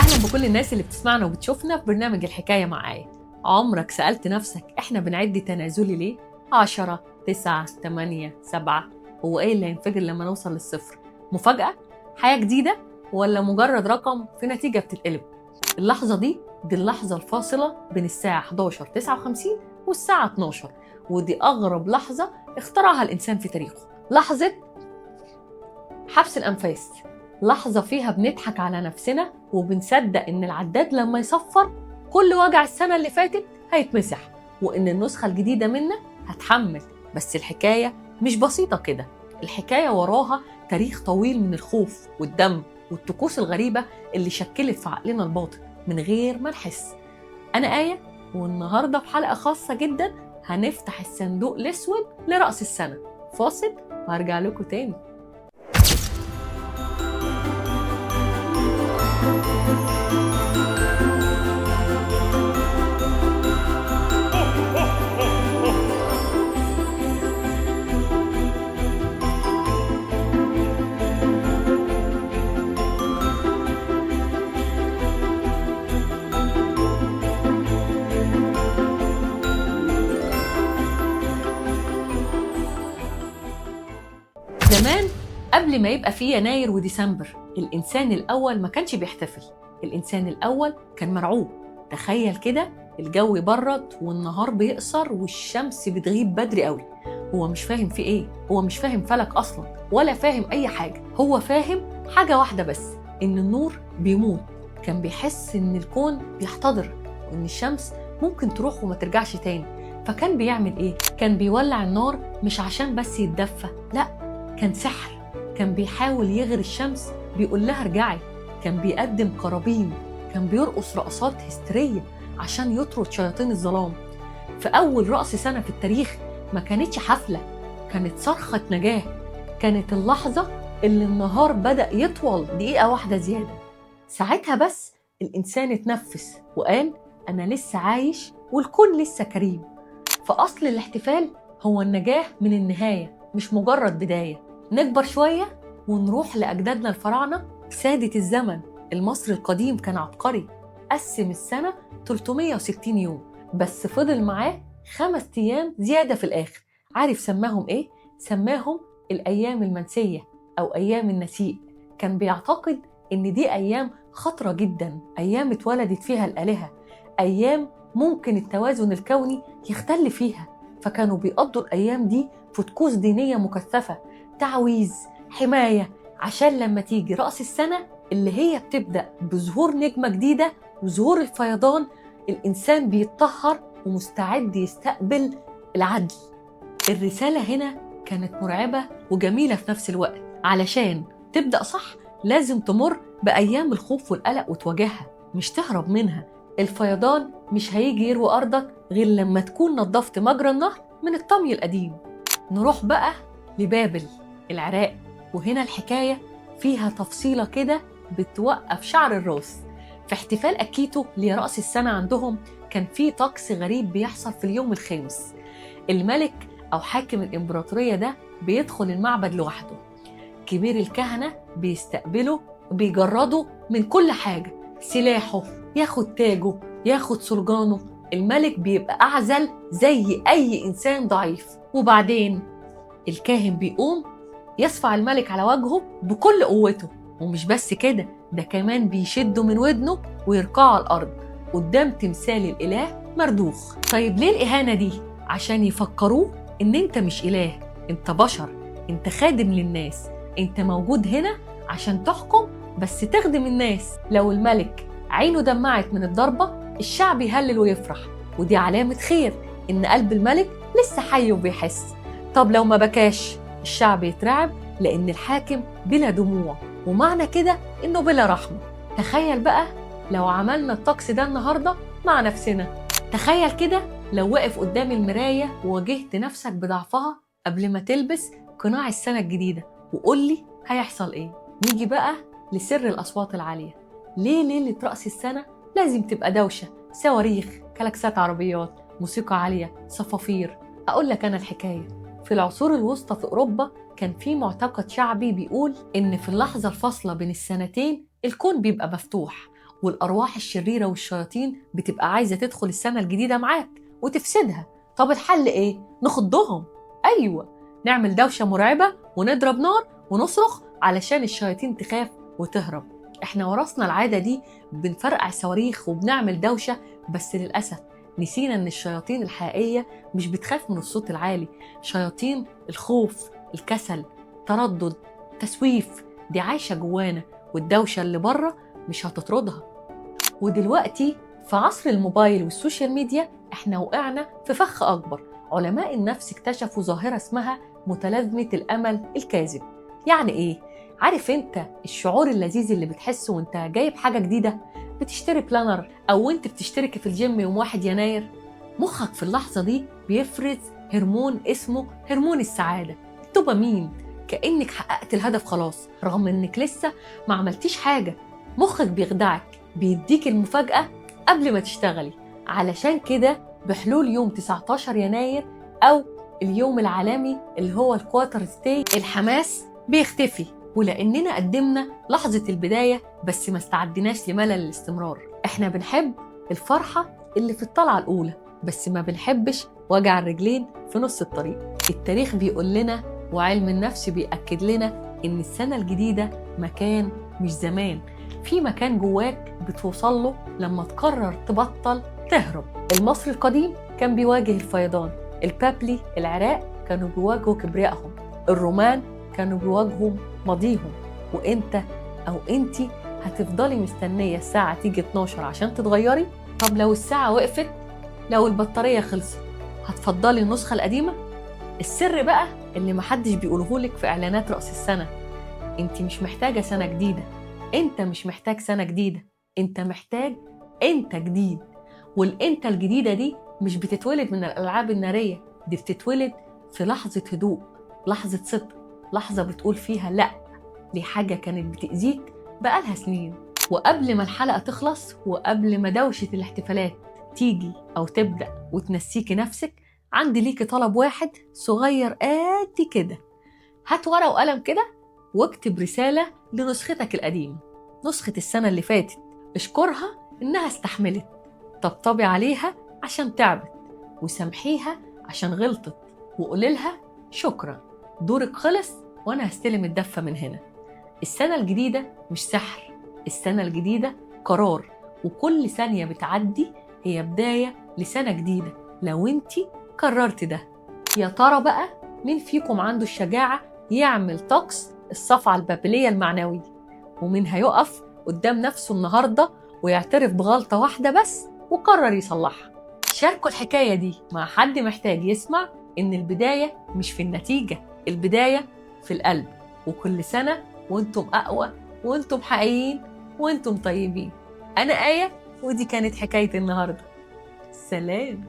أهلا بكل الناس اللي بتسمعنا وبتشوفنا في برنامج الحكاية معايا. عمرك سألت نفسك إحنا بنعد تنازلي ليه؟ 10 9 8 7. هو إيه اللي هينفجر لما نوصل للصفر؟ مفاجأة؟ حياة جديدة؟ ولا مجرد رقم في نتيجة بتتقلب؟ اللحظة دي اللحظة الفاصلة بين الساعة 11:59 والساعة 12، ودي أغرب لحظة اخترعها الإنسان في تاريخه. لحظة حبس الأنفاس، لحظة فيها بنضحك على نفسنا وبنصدق إن العداد لما يصفر كل وجع السنة اللي فاتت هيتمسح، وإن النسخة الجديدة منا هتحمل. بس الحكاية مش بسيطة كده، الحكاية وراها تاريخ طويل من الخوف والدم والطقوس الغريبة اللي شكلت في عقلنا الباطن من غير ما نحس. أنا آية، والنهاردة في حلقة خاصة جدا هنفتح الصندوق الأسود لرأس السنة. فاصل وهرجع لكم تاني. زمان قبل ما يبقى فيه يناير وديسمبر، الإنسان الأول ما كانش بيحتفل. الإنسان الأول كان مرعوب. تخيل كده، الجو يبرد والنهار بيقصر والشمس بتغيب بدري قوي. هو مش فاهم في إيه، هو مش فاهم فلك أصلا ولا فاهم أي حاجة. هو فاهم حاجة واحدة بس، إن النور بيموت. كان بيحس إن الكون بيحتضر وإن الشمس ممكن تروح وما ترجعش تاني. فكان بيعمل إيه؟ كان بيولع النار مش عشان بس يتدفى، لأ، كان سحر. كان بيحاول يغري الشمس، بيقول لها ارجعي. كان بيقدم قرابين، كان بيرقص رقصات هستيرية عشان يطرد شياطين الظلام. في أول رأس سنة في التاريخ ما كانتش حفلة، كانت صرخة نجاة. كانت اللحظة اللي النهار بدأ يطول دقيقة واحدة زيادة. ساعتها بس الإنسان اتنفس وقال أنا لسه عايش والكون لسه كريم. فأصل الاحتفال هو النجاة من النهاية، مش مجرد بداية. نكبر شوية ونروح لأجدادنا الفراعنة، سادة الزمن. المصري القديم كان عبقري، قسم السنة 360 يوم، بس فضل معاه 5 أيام زيادة في الآخر. عارف سماهم إيه؟ سماهم الأيام المنسية أو أيام النسيء. كان بيعتقد إن دي أيام خطرة جدا، أيام اتولدت فيها الآلهة، أيام ممكن التوازن الكوني يختل فيها. فكانوا بيقضوا الأيام دي في طقوس دينية مكثفة، تعويذ، حماية، عشان لما تيجي رأس السنة اللي هي بتبدأ بظهور نجمة جديدة وظهور الفيضان، الإنسان بيتطهر ومستعد يستقبل العدل. الرسالة هنا كانت مرعبة وجميلة في نفس الوقت. علشان تبدأ صح لازم تمر بأيام الخوف والقلق وتواجهها، مش تهرب منها. الفيضان مش هيجي يروي أرضك غير لما تكون نظفت مجرى النهر من الطمي القديم. نروح بقى لبابل العراق، وهنا الحكاية فيها تفصيلة كده بتوقف شعر الراس. في احتفال أكيتو لرأس السنة عندهم كان في طقس غريب بيحصل في اليوم الخامس. الملك أو حاكم الإمبراطورية ده بيدخل المعبد لوحده، كبير الكهنة بيستقبله وبيجرده من كل حاجة، سلاحه، ياخد تاجه، ياخد سلجانه. الملك بيبقى أعزل زي أي إنسان ضعيف. وبعدين الكاهن بيقوم يصفع الملك على وجهه بكل قوته، ومش بس كده، ده كمان بيشده من ودنه ويرقعه على الأرض قدام تمثال الإله مردوخ. طيب ليه الإهانة دي؟ عشان يفكروه إن أنت مش إله، أنت بشر، أنت خادم للناس، أنت موجود هنا عشان تحكم بس تخدم الناس. لو الملك عينه دمعت من الضربة الشعب يهلل ويفرح، ودي علامة خير إن قلب الملك لسه حي وبيحس. طب لو ما بكاش الشعب يترعب لأن الحاكم بلا دموع، ومعنى كده إنه بلا رحمة. تخيل بقى لو عملنا الطقس ده النهاردة مع نفسنا. تخيل كده لو وقف قدام المراية وواجهت نفسك بضعفها قبل ما تلبس قناع السنة الجديدة، وقولي هيحصل إيه. نيجي بقى لسر الأصوات العالية. ليه ليلة رأس السنة لازم تبقى دوشة، صواريخ، كلاكسات عربيات، موسيقى عالية، صفافير؟ أقول لك أنا الحكاية. في العصور الوسطى في أوروبا كان في معتقد شعبي بيقول إن في اللحظة الفاصلة بين السنتين الكون بيبقى مفتوح، والأرواح الشريرة والشياطين بتبقى عايزة تدخل السنة الجديدة معاك وتفسدها. طب الحل إيه؟ نخضهم. أيوة، نعمل دوشة مرعبة ونضرب نار ونصرخ علشان الشياطين تخاف وتهرب. احنا ورثنا العادة دي، بنفرقع صواريخ وبنعمل دوشة، بس للأسف نسينا ان الشياطين الحقيقية مش بتخاف من الصوت العالي. شياطين الخوف، الكسل، تردد، تسويف، دي عايشة جوانا، والدوشة اللي بره مش هتطردها. ودلوقتي في عصر الموبايل والسوشيال ميديا احنا وقعنا في فخ أكبر. علماء النفس اكتشفوا ظاهرة اسمها متلازمة الأمل الكاذب. يعني إيه؟ عارف انت الشعور اللذيذ اللي بتحسه وانت جايب حاجة جديدة، بتشتري بلانر أو انت بتشترك في الجيم يوم 1 يناير؟ مخك في اللحظة دي بيفرز هرمون اسمه هرمون السعادة، الدوبامين، كأنك حققت الهدف خلاص رغم انك لسه ما عملتيش حاجة. مخك بيخدعك، بيديك المفاجأة قبل ما تشتغلي. علشان كده بحلول يوم 19 يناير أو اليوم العالمي اللي هو الكواتر ستي، الحماس بيختفي، ولأننا قدمنا لحظة البداية بس ما استعدناش لملل الاستمرار. احنا بنحب الفرحة اللي في الطلعة الأولى، بس ما بنحبش وجع الرجلين في نص الطريق. التاريخ بيقول لنا وعلم النفس بيأكد لنا إن السنة الجديدة مكان مش زمان، في مكان جواك بتوصل له لما تقرر تبطل تهرب. المصري القديم كان بيواجه الفيضان، البابلي العراق كانوا بيواجهوا كبريائهم، الرومان كانوا بيواجهوا ماضيهم، وانت او انتي هتفضلي مستنية الساعة تيجي 12 عشان تتغيري؟ طب لو الساعة وقفت، لو البطارية خلصت، هتفضلي النسخة القديمة؟ السر بقى اللي محدش بيقولهولك في إعلانات رأس السنة، انت مش محتاجة سنة جديدة، انت مش محتاج سنة جديدة، انت محتاج انت جديد. والانت الجديدة دي مش بتتولد من الألعاب النارية، دي بتتولد في لحظة هدوء، لحظة صدق، لحظة بتقول فيها لأ لحاجة كانت بتأذيك بقالها سنين. وقبل ما الحلقة تخلص، وقبل ما دوشة الاحتفالات تيجي أو تبدأ وتنسيكي نفسك، عندي ليكي طلب واحد صغير قد كده. هات ورقة وقلم كده واكتب رسالة لنسختك القديمة، نسخة السنة اللي فاتت، اشكرها إنها استحملت، طبطبي عليها عشان تعبت، وسامحيها عشان غلطت، وقوليلها شكرا، دورك خلص وأنا هستلم الدفة من هنا. السنة الجديدة مش سحر، السنة الجديدة قرار، وكل ثانية بتعدي هي بداية لسنة جديدة لو انتي قررت ده. يا ترى بقى مين فيكم عنده الشجاعة يعمل طقس الصفعة البابلية المعنوي؟ ومين هيقف قدام نفسه النهاردة ويعترف بغلطة واحدة بس وقرر يصلحها؟ شاركوا الحكاية دي مع حد محتاج يسمع إن البداية مش في النتيجة، البداية في القلب. وكل سنة وانتم أقوى، وانتم حقيقيين، وانتم طيبين. أنا آية، ودي كانت حكاية النهاردة. سلام.